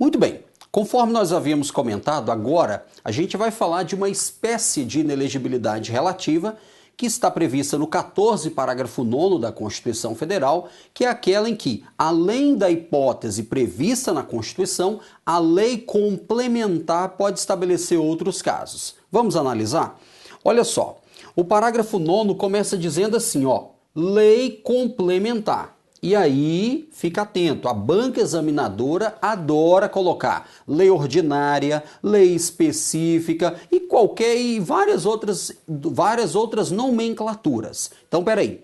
Muito bem, conforme nós havíamos comentado, agora a gente vai falar de uma espécie de inelegibilidade relativa que está prevista no 14, parágrafo 9º da Constituição Federal, que é aquela em que, além da hipótese prevista na Constituição, a lei complementar pode estabelecer outros casos. Vamos analisar? Olha só, o parágrafo 9º começa dizendo assim, ó, lei complementar. E aí, fica atento, a banca examinadora adora colocar lei ordinária, lei específica e várias outras nomenclaturas. Então, peraí.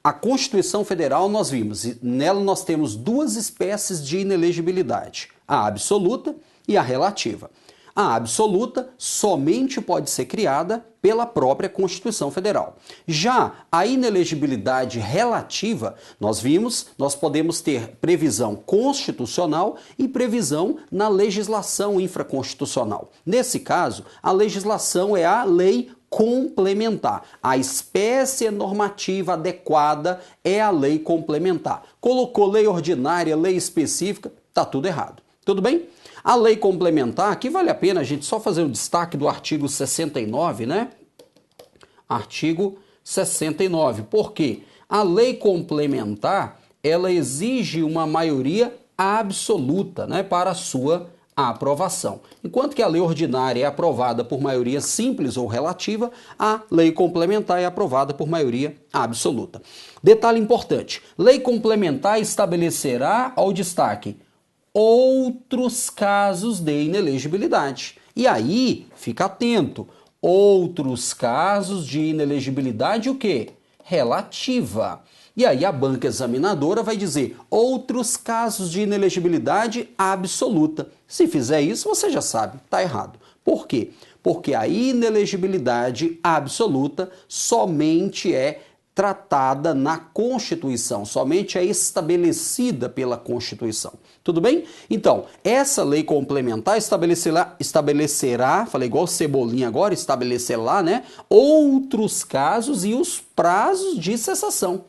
A Constituição Federal nós vimos, e nela nós temos duas espécies de inelegibilidade, a absoluta e a relativa. A absoluta somente pode ser criada pela própria Constituição Federal. Já a inelegibilidade relativa, nós podemos ter previsão constitucional e previsão na legislação infraconstitucional. Nesse caso, a legislação é a lei complementar. A espécie normativa adequada é a lei complementar. Colocou lei ordinária, lei específica, tá tudo errado. Tudo bem? A lei complementar, aqui vale a pena a gente só fazer o destaque do artigo 69, né? Artigo 69. Por quê? A lei complementar, ela exige uma maioria absoluta, né, para a sua aprovação. Enquanto que a lei ordinária é aprovada por maioria simples ou relativa, a lei complementar é aprovada por maioria absoluta. Detalhe importante, lei complementar estabelecerá, ao destaque, outros casos de inelegibilidade. E aí, fica atento, outros casos de inelegibilidade o quê? Relativa. E aí a banca examinadora vai dizer outros casos de inelegibilidade absoluta. Se fizer isso, você já sabe, está errado. Por quê? Porque a inelegibilidade absoluta somente é tratada na Constituição, somente é estabelecida pela Constituição. Tudo bem? Então, essa lei complementar estabelecerá, falei igual Cebolinha agora, estabelecerá, né, outros casos e os prazos de cessação.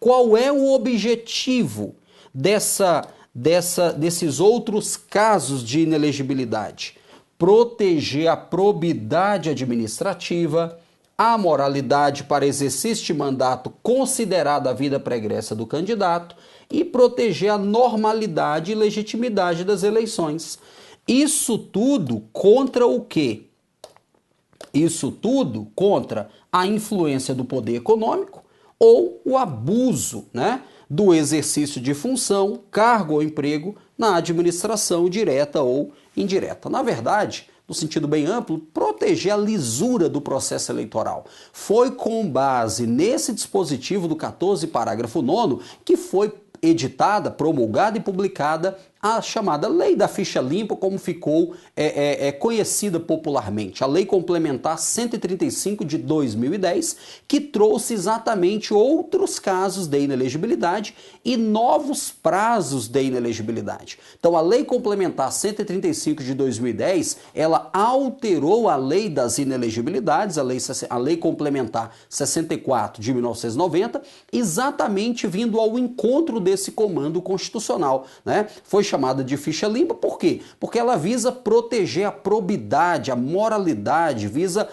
Qual é o objetivo desses outros casos de inelegibilidade? Proteger a probidade administrativa, a moralidade para exercício de mandato considerada a vida pregressa do candidato e proteger a normalidade e legitimidade das eleições. Isso tudo contra o quê? Isso tudo contra a influência do poder econômico ou o abuso, né, do exercício de função, cargo ou emprego na administração direta ou indireta. Na verdade, no sentido bem amplo, proteger a lisura do processo eleitoral. Foi com base nesse dispositivo do 14, parágrafo 9º, que foi editada, promulgada e publicada a chamada Lei da Ficha Limpa, como ficou conhecida popularmente, a Lei Complementar 135 de 2010, que trouxe exatamente outros casos de inelegibilidade e novos prazos de inelegibilidade. Então, a Lei Complementar 135 de 2010, ela alterou a Lei das Inelegibilidades, a Lei Complementar 64 de 1990, exatamente vindo ao encontro desse comando constitucional, né? Foi chamada de ficha limpa, por quê? Porque ela visa proteger a probidade, a moralidade, visa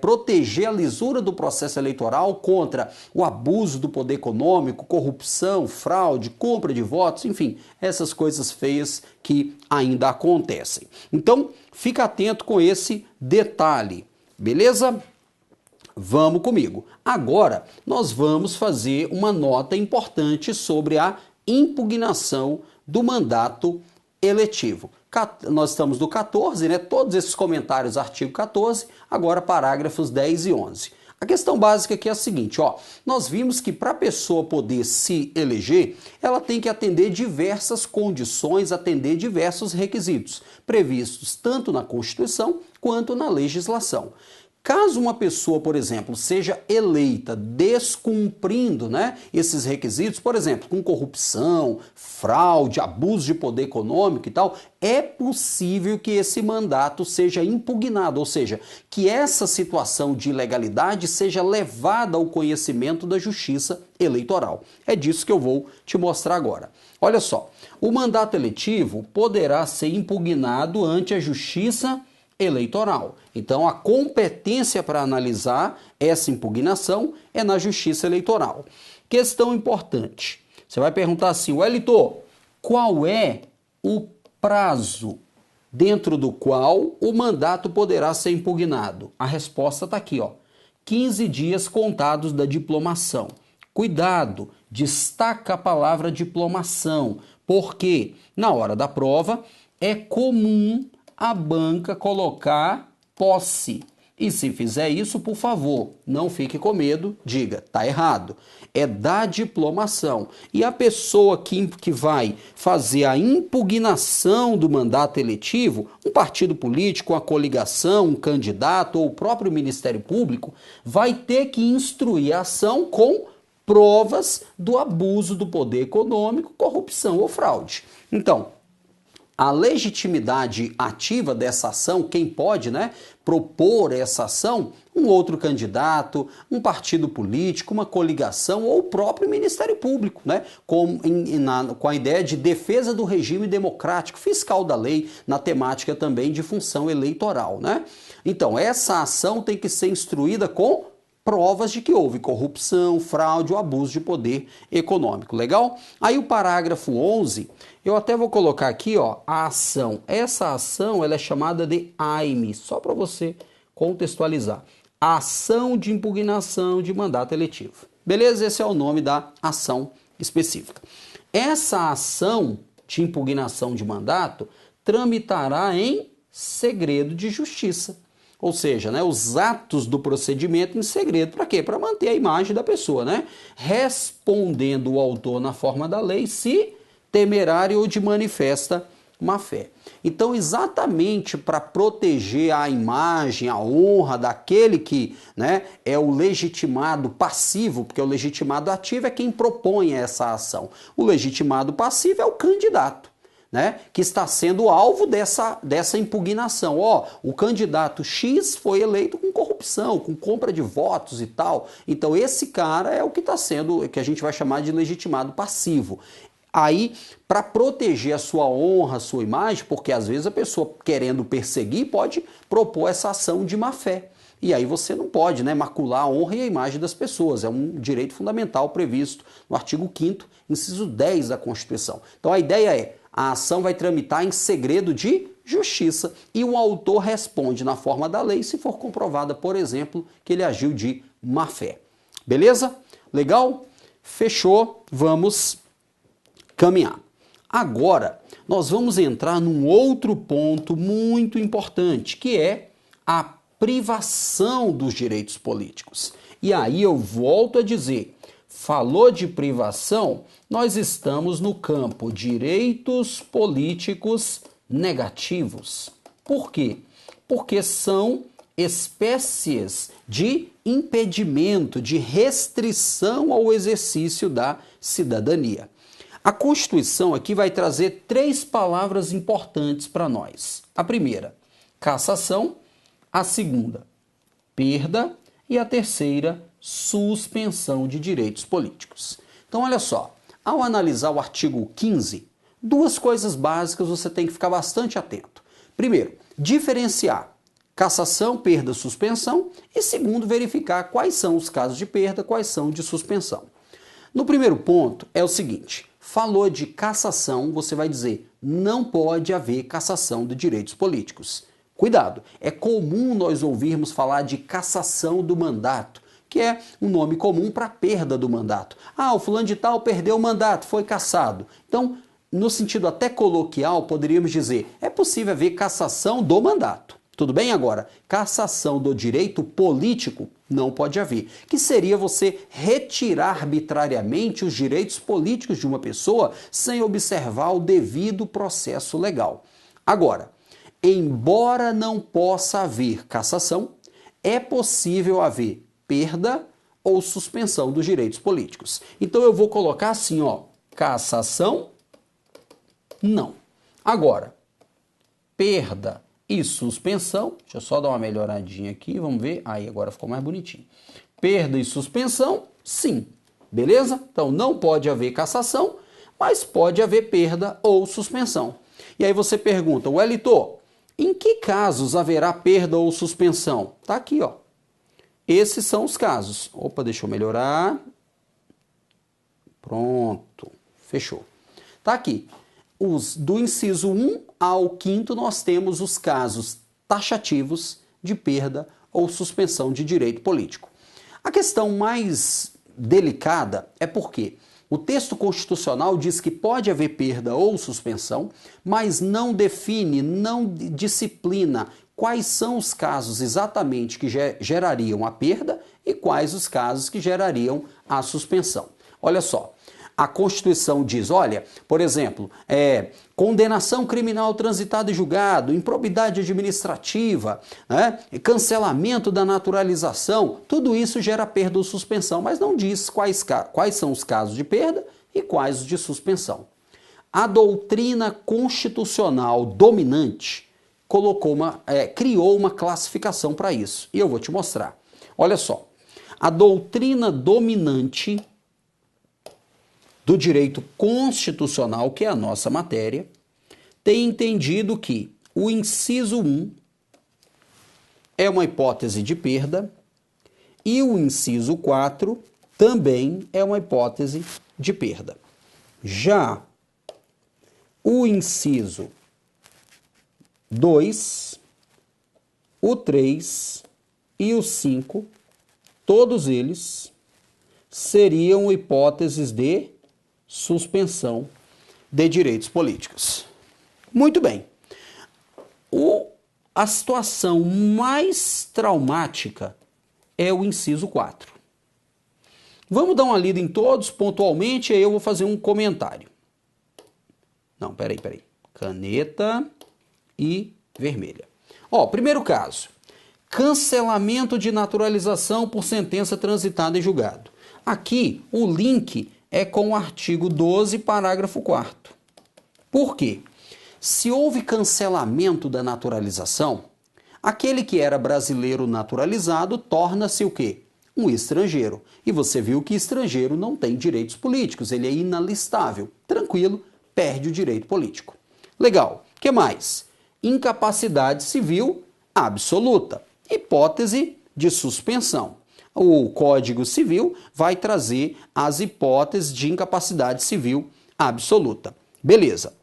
proteger a lisura do processo eleitoral contra o abuso do poder econômico, corrupção, fraude, compra de votos, enfim, essas coisas feias que ainda acontecem. Então, fica atento com esse detalhe, beleza? Vamos comigo. Agora, nós vamos fazer uma nota importante sobre a impugnação do mandato eletivo. Nós estamos no 14, né? Todos esses comentários, artigo 14, agora parágrafos 10 e 11. A questão básica aqui é a seguinte, ó, nós vimos que para a pessoa poder se eleger, ela tem que atender diversas condições, atender diversos requisitos, previstos tanto na Constituição quanto na legislação. Caso uma pessoa, por exemplo, seja eleita descumprindo, né, esses requisitos, por exemplo, com corrupção, fraude, abuso de poder econômico e tal, é possível que esse mandato seja impugnado, ou seja, que essa situação de ilegalidade seja levada ao conhecimento da Justiça Eleitoral. É disso que eu vou te mostrar agora. Olha só, o mandato eletivo poderá ser impugnado ante a Justiça Eleitoral. Então, a competência para analisar essa impugnação é na Justiça Eleitoral. Questão importante. Você vai perguntar assim, Wellington, qual é o prazo dentro do qual o mandato poderá ser impugnado? A resposta está aqui, ó. 15 dias contados da diplomação. Cuidado, destaca a palavra diplomação, porque na hora da prova é comum a banca colocar posse. E se fizer isso, por favor, não fique com medo, diga, tá errado. É da diplomação. E a pessoa que vai fazer a impugnação do mandato eletivo, um partido político, uma coligação, um candidato ou o próprio Ministério Público, vai ter que instruir a ação com provas do abuso do poder econômico, corrupção ou fraude. Então, a legitimidade ativa dessa ação, quem pode, né, propor essa ação? Um outro candidato, um partido político, uma coligação ou o próprio Ministério Público, né, com a ideia de defesa do regime democrático, fiscal da lei, na temática também de função eleitoral, né? Então, essa ação tem que ser instruída com provas de que houve corrupção, fraude ou abuso de poder econômico. Legal? Aí o parágrafo 11, eu até vou colocar aqui, ó, a ação. Essa ação, ela é chamada de AIME, só para você contextualizar. Ação de impugnação de mandato eletivo. Beleza? Esse é o nome da ação específica. Essa ação de impugnação de mandato tramitará em segredo de justiça. Ou seja, né, os atos do procedimento em segredo. Para quê? Para manter a imagem da pessoa, né? Respondendo o autor na forma da lei, se temerário ou de manifesta má-fé. Então, exatamente para proteger a imagem, a honra daquele que, né, é o legitimado passivo, porque o legitimado ativo é quem propõe essa ação. O legitimado passivo é o candidato, né, que está sendo alvo dessa impugnação. Ó, o candidato X foi eleito com corrupção, com compra de votos e tal. Então esse cara é o que está sendo, que a gente vai chamar de legitimado passivo. Aí, para proteger a sua honra, a sua imagem, porque às vezes a pessoa querendo perseguir pode propor essa ação de má-fé. E aí você não pode, né, macular a honra e a imagem das pessoas. É um direito fundamental previsto no artigo 5º, inciso 10 da Constituição. Então a ideia é, a ação vai tramitar em segredo de justiça e o autor responde na forma da lei se for comprovada, por exemplo, que ele agiu de má-fé. Beleza? Legal? Fechou? Vamos caminhar. Agora, nós vamos entrar num outro ponto muito importante, que é a privação dos direitos políticos. E aí eu volto a dizer, falou de privação, nós estamos no campo direitos políticos negativos. Por quê? Porque são espécies de impedimento, de restrição ao exercício da cidadania. A Constituição aqui vai trazer 3 palavras importantes para nós. A primeira, cassação. A segunda, perda. E a terceira, suspensão de direitos políticos. Então, olha só, ao analisar o artigo 15, 2 coisas básicas você tem que ficar bastante atento. Primeiro, diferenciar cassação, perda, suspensão. E segundo, verificar quais são os casos de perda, quais são de suspensão. No primeiro ponto é o seguinte, falou de cassação, você vai dizer, não pode haver cassação de direitos políticos. Cuidado, é comum nós ouvirmos falar de cassação do mandato, que é um nome comum para perda do mandato. Ah, o fulano de tal perdeu o mandato, foi cassado. Então, no sentido até coloquial, poderíamos dizer, é possível haver cassação do mandato. Tudo bem agora? Cassação do direito político não pode haver, que seria você retirar arbitrariamente os direitos políticos de uma pessoa sem observar o devido processo legal. Agora, embora não possa haver cassação, é possível haver perda ou suspensão dos direitos políticos. Então eu vou colocar assim, ó, cassação, não. Agora, perda e suspensão, deixa eu só dar uma melhoradinha aqui, vamos ver, aí agora ficou mais bonitinho. Perda e suspensão, sim, beleza? Então não pode haver cassação, mas pode haver perda ou suspensão. E aí você pergunta, Wellington, em que casos haverá perda ou suspensão? Tá aqui, ó. Esses são os casos. Opa, deixa eu melhorar. Pronto, fechou. Tá aqui. Do inciso 1 ao 5º, nós temos os casos taxativos de perda ou suspensão de direito político. A questão mais delicada é porque o texto constitucional diz que pode haver perda ou suspensão, mas não define, não disciplina quais são os casos exatamente que gerariam a perda e quais os casos que gerariam a suspensão. Olha só. A Constituição diz, olha, por exemplo, condenação criminal transitada e julgado, improbidade administrativa, né, cancelamento da naturalização, tudo isso gera perda ou suspensão, mas não diz quais são os casos de perda e quais os de suspensão. A doutrina constitucional dominante criou uma classificação para isso, e eu vou te mostrar. Olha só, a doutrina dominante do direito constitucional, que é a nossa matéria, tem entendido que o inciso 1 é uma hipótese de perda e o inciso 4 também é uma hipótese de perda. Já o inciso 2, o 3 e o 5, todos eles seriam hipóteses de suspensão de direitos políticos. Muito bem. A situação mais traumática é o inciso 4. Vamos dar uma lida em todos pontualmente e aí eu vou fazer um comentário. Não, peraí. Caneta e vermelha. Ó, primeiro caso. Cancelamento de naturalização por sentença transitada em julgado. Aqui, o link é com o artigo 12, parágrafo 4º. Por quê? Se houve cancelamento da naturalização, aquele que era brasileiro naturalizado torna-se o quê? Um estrangeiro. E você viu que estrangeiro não tem direitos políticos, ele é inalistável. Tranquilo, perde o direito político. Legal. O que mais? Incapacidade civil absoluta. Hipótese de suspensão. O Código Civil vai trazer as hipóteses de incapacidade civil absoluta. Beleza.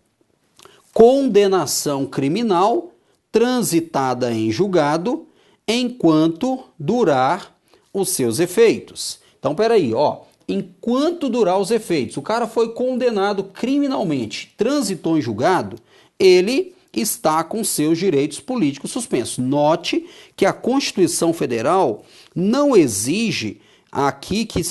Condenação criminal transitada em julgado enquanto durar os seus efeitos. Então, peraí, ó. Enquanto durar os efeitos, o cara foi condenado criminalmente, transitou em julgado, ele está com seus direitos políticos suspensos. Note que a Constituição Federal não exige aqui que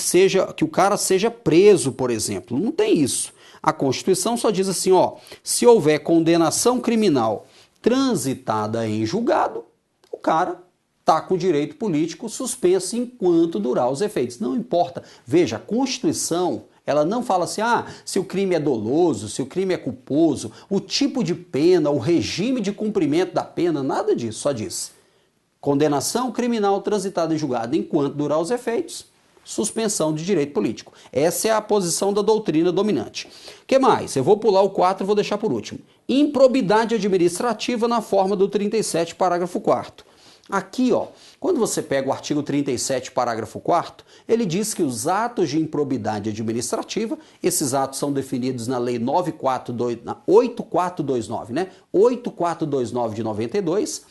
o cara seja preso, por exemplo. Não tem isso. A Constituição só diz assim, ó, se houver condenação criminal transitada em julgado, o cara está com o direito político suspenso enquanto durar os efeitos. Não importa. Veja, a Constituição, ela não fala assim, se o crime é doloso, se o crime é culposo, o tipo de pena, o regime de cumprimento da pena, nada disso, só diz. Condenação criminal transitada em julgado enquanto durar os efeitos, suspensão de direito político. Essa é a posição da doutrina dominante. O que mais? Eu vou pular o 4 e vou deixar por último. Improbidade administrativa na forma do 37, parágrafo 4º. Aqui, ó, quando você pega o artigo 37, parágrafo 4º, ele diz que os atos de improbidade administrativa, esses atos são definidos na Lei 8429, né? 8429 de 92.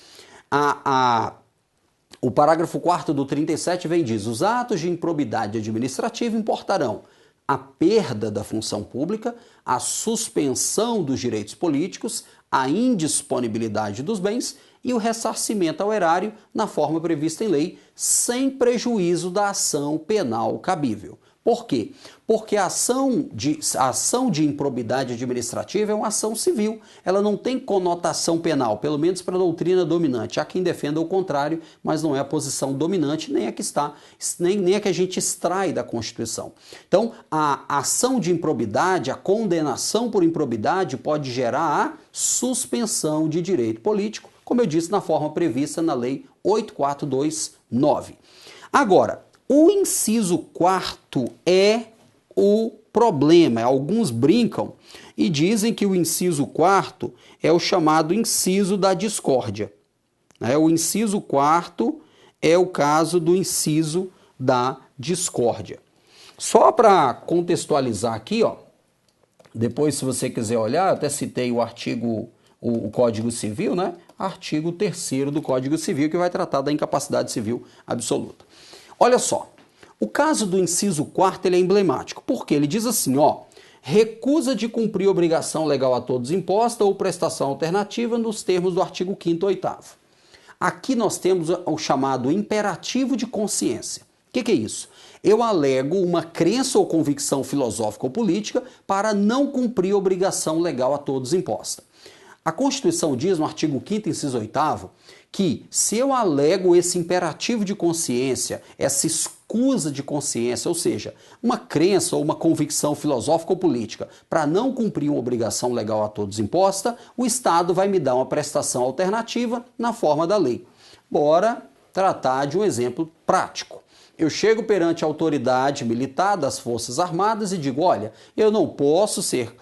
O parágrafo 4º do 37 vem e diz: os atos de improbidade administrativa importarão a perda da função pública, a suspensão dos direitos políticos, a indisponibilidade dos bens e o ressarcimento ao erário na forma prevista em lei, sem prejuízo da ação penal cabível. Por quê? Porque a ação de improbidade administrativa é uma ação civil. Ela não tem conotação penal, pelo menos para a doutrina dominante. Há quem defenda o contrário, mas não é a posição dominante, nem a que está, nem a que a gente extrai da Constituição. Então, a ação de improbidade, a condenação por improbidade pode gerar a suspensão de direito político, como eu disse, na forma prevista na Lei 8429. Agora, o inciso 4º é o problema. Alguns brincam e dizem que o inciso 4º é o chamado inciso da discórdia. O inciso 4º é o caso do inciso da discórdia. Só para contextualizar aqui, ó, depois se você quiser olhar, eu até citei o artigo, o Código Civil, né? Artigo 3º do Código Civil, que vai tratar da incapacidade civil absoluta. Olha só, o caso do inciso 4º ele é emblemático, porque ele diz assim, ó, recusa de cumprir obrigação legal a todos imposta ou prestação alternativa nos termos do artigo 5º e 8º. Aqui nós temos o chamado imperativo de consciência. O que é isso? Eu alego uma crença ou convicção filosófica ou política para não cumprir obrigação legal a todos imposta. A Constituição diz no artigo 5º, inciso 8º, que se eu alego esse imperativo de consciência, essa escusa de consciência, ou seja, uma crença ou uma convicção filosófica ou política para não cumprir uma obrigação legal a todos imposta, o Estado vai me dar uma prestação alternativa na forma da lei. Bora tratar de um exemplo prático. Eu chego perante a autoridade militar das Forças Armadas e digo, olha, eu não posso ser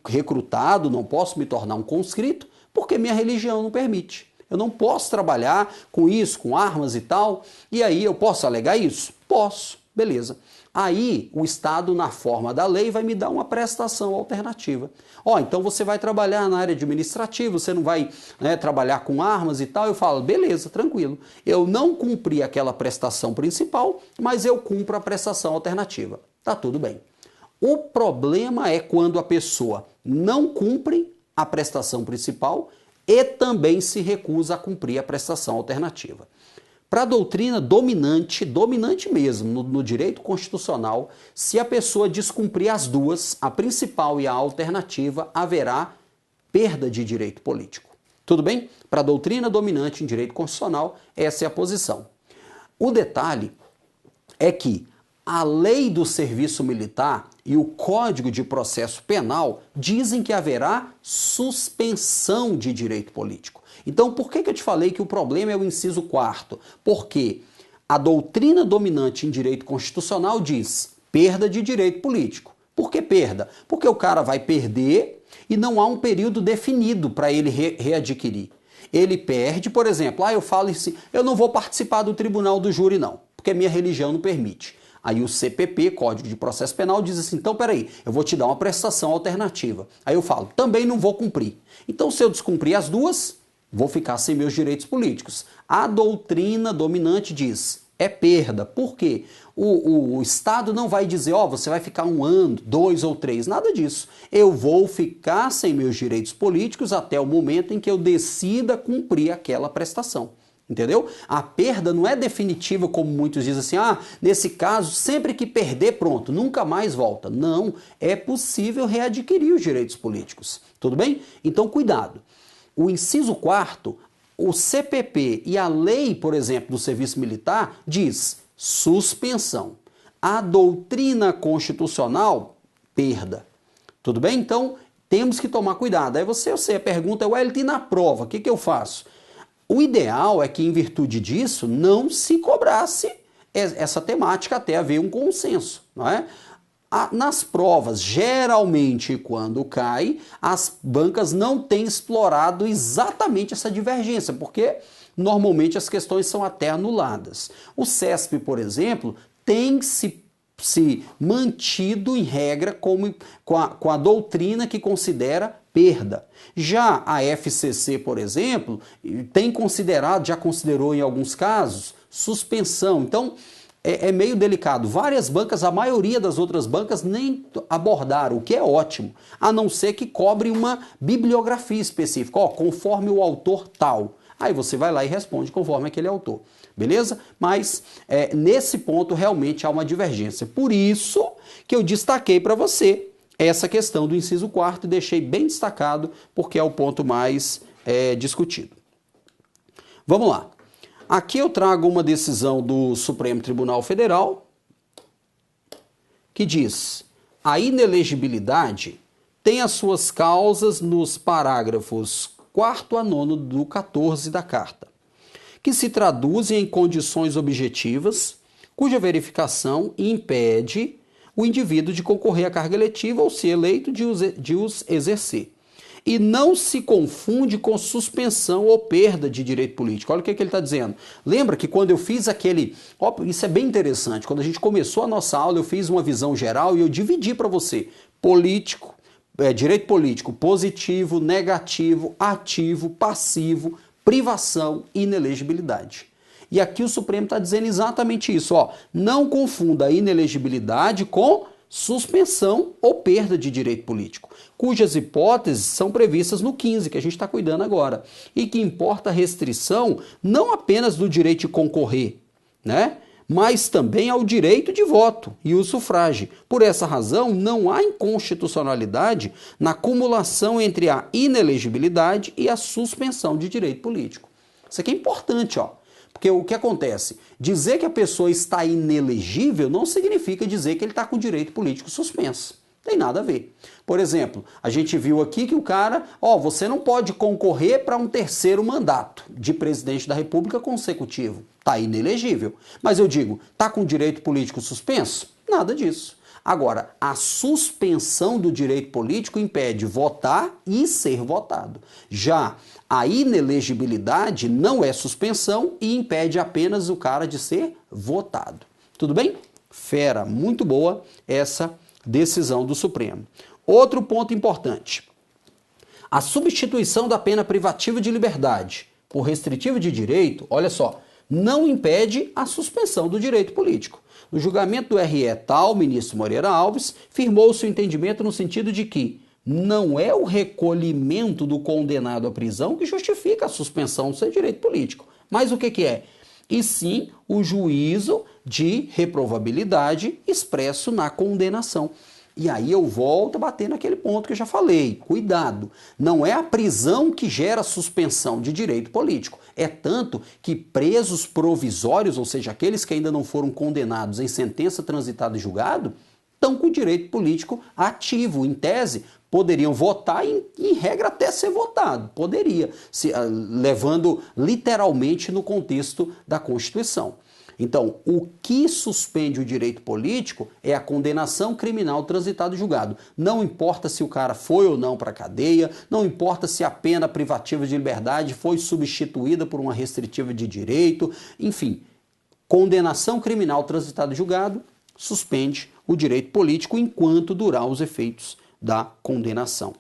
recrutado, não posso me tornar um conscrito, porque minha religião não permite. Eu não posso trabalhar com isso, com armas e tal, e aí eu posso alegar isso? Posso, beleza. Aí o Estado, na forma da lei, vai me dar uma prestação alternativa. Ó, então você vai trabalhar na área administrativa, você não vai, né, trabalhar com armas e tal. Eu falo, beleza, tranquilo. Eu não cumpri aquela prestação principal, mas eu cumpro a prestação alternativa. Tá tudo bem. O problema é quando a pessoa não cumpre a prestação principal e também se recusa a cumprir a prestação alternativa. Para a doutrina dominante mesmo, no direito constitucional, se a pessoa descumprir as duas, a principal e a alternativa, haverá perda de direito político. Tudo bem? Para a doutrina dominante em direito constitucional, essa é a posição. O detalhe é que a lei do serviço militar e o Código de Processo Penal dizem que haverá suspensão de direito político. Então, por que eu te falei que o problema é o inciso 4º? Porque a doutrina dominante em direito constitucional diz perda de direito político. Por que perda? Porque o cara vai perder e não há um período definido para ele readquirir. Ele perde, por exemplo, eu falo assim, eu não vou participar do tribunal do júri não, porque minha religião não permite. Aí o CPP, Código de Processo Penal, diz assim, então peraí, eu vou te dar uma prestação alternativa. Aí eu falo, também não vou cumprir. Então se eu descumprir as duas, vou ficar sem meus direitos políticos. A doutrina dominante diz, é perda. Por quê? O Estado não vai dizer, você vai ficar 1 ano, 2 ou 3, nada disso. Eu vou ficar sem meus direitos políticos até o momento em que eu decida cumprir aquela prestação. Entendeu? A perda não é definitiva, como muitos dizem assim, nesse caso, sempre que perder, pronto, nunca mais volta. Não, é possível readquirir os direitos políticos. Tudo bem? Então, cuidado. O inciso 4º, o CPP e a lei, por exemplo, do serviço militar, diz suspensão. A doutrina constitucional, perda. Tudo bem? Então, temos que tomar cuidado. Aí eu sei, a pergunta é, Wellington, e na prova, o que eu faço? O ideal é que, em virtude disso, não se cobrasse essa temática até haver um consenso, não é? Nas provas, geralmente, quando cai, as bancas não têm explorado exatamente essa divergência, porque normalmente as questões são até anuladas. O CESP, por exemplo, tem se mantido em regra com a doutrina que considera perda. Já a FCC, por exemplo, já considerou em alguns casos, suspensão. Então, é meio delicado. Várias bancas, a maioria das outras bancas nem abordaram, o que é ótimo, a não ser que cobre uma bibliografia específica, conforme o autor tal. Aí você vai lá e responde conforme aquele autor, beleza? Mas nesse ponto realmente há uma divergência. Por isso que eu destaquei para você essa questão do inciso 4º e deixei bem destacado porque é o ponto mais discutido. Vamos lá. Aqui eu trago uma decisão do Supremo Tribunal Federal que diz: a inelegibilidade tem as suas causas nos parágrafos 4º a 9º do 14 da Carta, que se traduzem em condições objetivas, cuja verificação impede o indivíduo de concorrer à carga eletiva ou, se eleito, de os exercer. E não se confunde com suspensão ou perda de direito político. Olha o que ele está dizendo. Lembra que quando eu fiz aquele... isso é bem interessante. Quando a gente começou a nossa aula, eu fiz uma visão geral e eu dividi para você político, direito político positivo, negativo, ativo, passivo, privação e inelegibilidade. E aqui o Supremo está dizendo exatamente isso. Não confunda a inelegibilidade com suspensão ou perda de direito político, cujas hipóteses são previstas no 15, que a gente está cuidando agora, e que importa a restrição não apenas do direito de concorrer, né, mas também ao direito de voto e o sufrágio. Por essa razão, não há inconstitucionalidade na cumulação entre a inelegibilidade e a suspensão de direito político. Isso aqui é importante, porque o que acontece? Dizer que a pessoa está inelegível não significa dizer que ele está com o direito político suspenso. Tem nada a ver. Por exemplo, a gente viu aqui que o cara, você não pode concorrer para um terceiro mandato de presidente da República consecutivo. Está inelegível. Mas eu digo, está com o direito político suspenso? Nada disso. Agora, a suspensão do direito político impede votar e ser votado. Já a inelegibilidade não é suspensão e impede apenas o cara de ser votado. Tudo bem? Fera, muito boa essa decisão do Supremo. Outro ponto importante. A substituição da pena privativa de liberdade por restritiva de direito, olha só, não impede a suspensão do direito político. No julgamento do RE tal, o ministro Moreira Alves firmou seu entendimento no sentido de que não é o recolhimento do condenado à prisão que justifica a suspensão do seu direito político. Mas o que é? E sim o juízo de reprovabilidade expresso na condenação. E aí eu volto a bater naquele ponto que eu já falei. Cuidado, não é a prisão que gera suspensão de direito político. É tanto que presos provisórios, ou seja, aqueles que ainda não foram condenados em sentença transitada e julgado, estão com o direito político ativo. Em tese, poderiam votar e, em regra, até ser votado. Poderia, levando literalmente no contexto da Constituição. Então, o que suspende o direito político é a condenação criminal transitada e julgado. Não importa se o cara foi ou não para a cadeia, não importa se a pena privativa de liberdade foi substituída por uma restritiva de direito, enfim, condenação criminal transitada e julgado suspende o direito político enquanto durar os efeitos da condenação.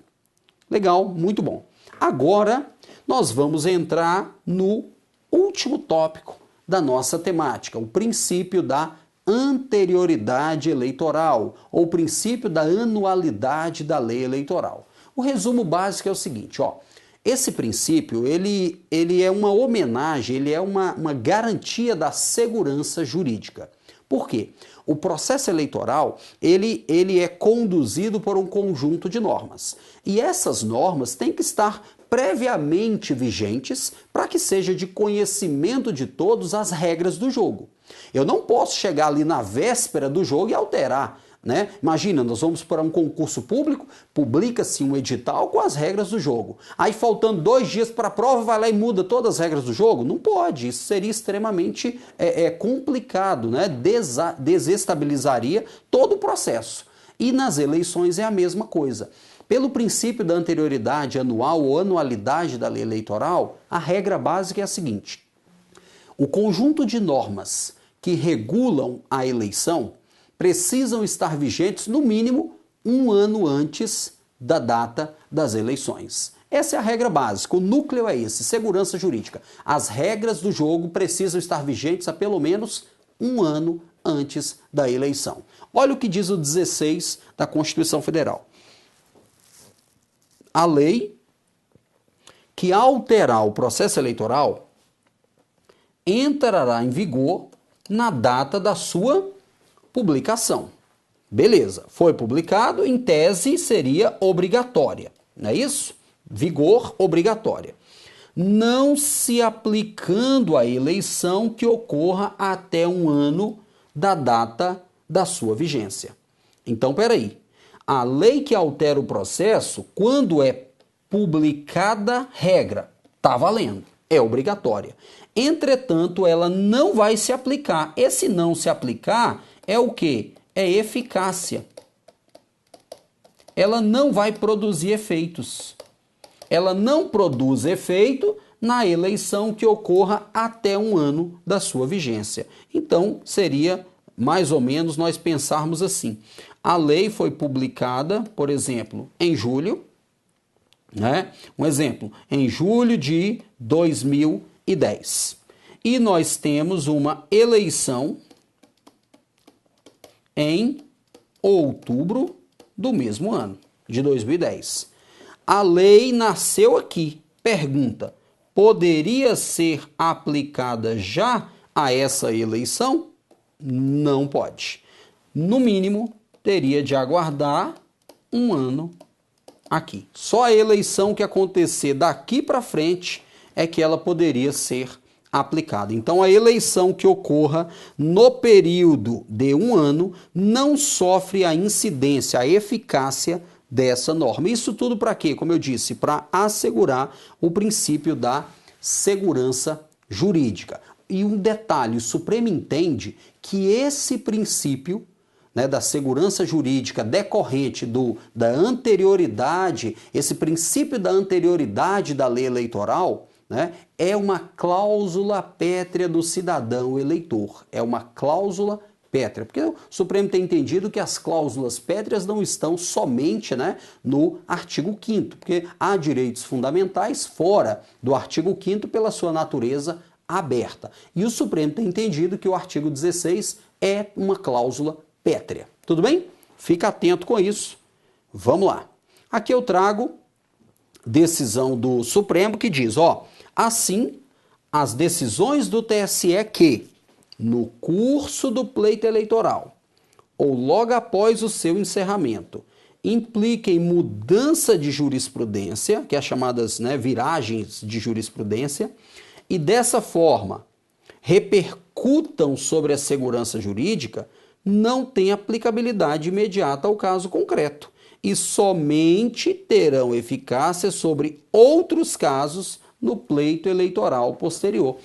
Legal, muito bom. Agora, nós vamos entrar no último tópico da nossa temática, o princípio da anterioridade eleitoral, ou o princípio da anualidade da lei eleitoral. O resumo básico é o seguinte, esse princípio, ele é uma homenagem, ele é uma garantia da segurança jurídica. Por quê? O processo eleitoral, ele é conduzido por um conjunto de normas. E essas normas têm que estar previamente vigentes para que seja de conhecimento de todos as regras do jogo. Eu não posso chegar ali na véspera do jogo e alterar, né? Imagina, nós vamos para um concurso público, publica-se um edital com as regras do jogo. Aí faltando 2 dias para a prova, vai lá e muda todas as regras do jogo? Não pode, isso seria extremamente complicado, né? Desestabilizaria todo o processo. E nas eleições é a mesma coisa. Pelo princípio da anterioridade anual ou anualidade da lei eleitoral, a regra básica é a seguinte: o conjunto de normas que regulam a eleição precisam estar vigentes no mínimo 1 ano antes da data das eleições. Essa é a regra básica, o núcleo é esse, segurança jurídica. As regras do jogo precisam estar vigentes há pelo menos 1 ano antes da eleição. Olha o que diz o 16 da Constituição Federal. A lei que alterar o processo eleitoral entrará em vigor na data da sua publicação. Beleza, foi publicado, em tese seria obrigatória, não é isso? Vigor obrigatória. Não se aplicando à eleição que ocorra até um ano da data da sua vigência. Então, peraí, a lei que altera o processo, quando é publicada, regra, está valendo, é obrigatória. Entretanto, ela não vai se aplicar. Esse não se aplicar é o quê? É eficácia. Ela não vai produzir efeitos. Ela não produz efeito na eleição que ocorra até um ano da sua vigência. Então, seria mais ou menos nós pensarmos assim. A lei foi publicada, por exemplo, em julho, né? Um exemplo, em julho de 2010. E nós temos uma eleição em outubro do mesmo ano, de 2010. A lei nasceu aqui. Pergunta: poderia ser aplicada já a essa eleição? Não pode. No mínimo, teria de aguardar um ano aqui. Só a eleição que acontecer daqui para frente é que ela poderia ser aplicada. Então, a eleição que ocorra no período de um ano não sofre a incidência, a eficácia dessa norma. Isso tudo para quê? Como eu disse, para assegurar o princípio da segurança jurídica. E um detalhe, o Supremo entende que esse princípio, né, da segurança jurídica decorrente da anterioridade, esse princípio da anterioridade da lei eleitoral, né, é uma cláusula pétrea do cidadão eleitor. É uma cláusula pétrea, porque o Supremo tem entendido que as cláusulas pétreas não estão somente, né, no artigo 5º, porque há direitos fundamentais fora do artigo 5º pela sua natureza aberta. E o Supremo tem entendido que o artigo 16 é uma cláusula pétrea. Tudo bem? Fica atento com isso. Vamos lá. Aqui eu trago decisão do Supremo que diz, ó, assim, as decisões do TSE que, no curso do pleito eleitoral ou logo após o seu encerramento, impliquem mudança de jurisprudência, que é as chamadas, né, viragens de jurisprudência, e dessa forma repercutam sobre a segurança jurídica, não tem aplicabilidade imediata ao caso concreto e somente terão eficácia sobre outros casos no pleito eleitoral posterior.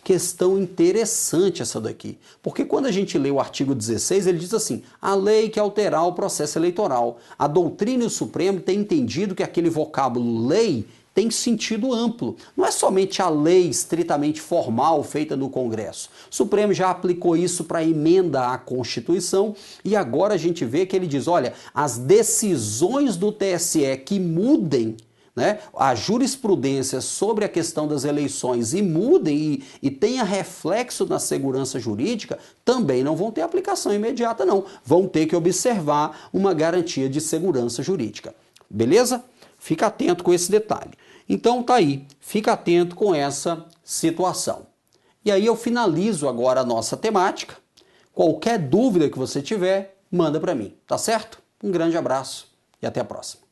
Questão interessante essa daqui, porque quando a gente lê o artigo 16, ele diz assim, a lei que alterar o processo eleitoral. A doutrina e o Supremo têm entendido que aquele vocábulo lei tem sentido amplo. Não é somente a lei estritamente formal feita no Congresso. O Supremo já aplicou isso para a emenda à Constituição e agora a gente vê que ele diz, olha, as decisões do TSE que mudem, né, a jurisprudência sobre a questão das eleições e mudem e tenha reflexo na segurança jurídica, também não vão ter aplicação imediata, não. Vão ter que observar uma garantia de segurança jurídica. Beleza? Fica atento com esse detalhe. Então tá aí, fica atento com essa situação. E aí eu finalizo agora a nossa temática. Qualquer dúvida que você tiver, manda para mim, tá certo? Um grande abraço e até a próxima.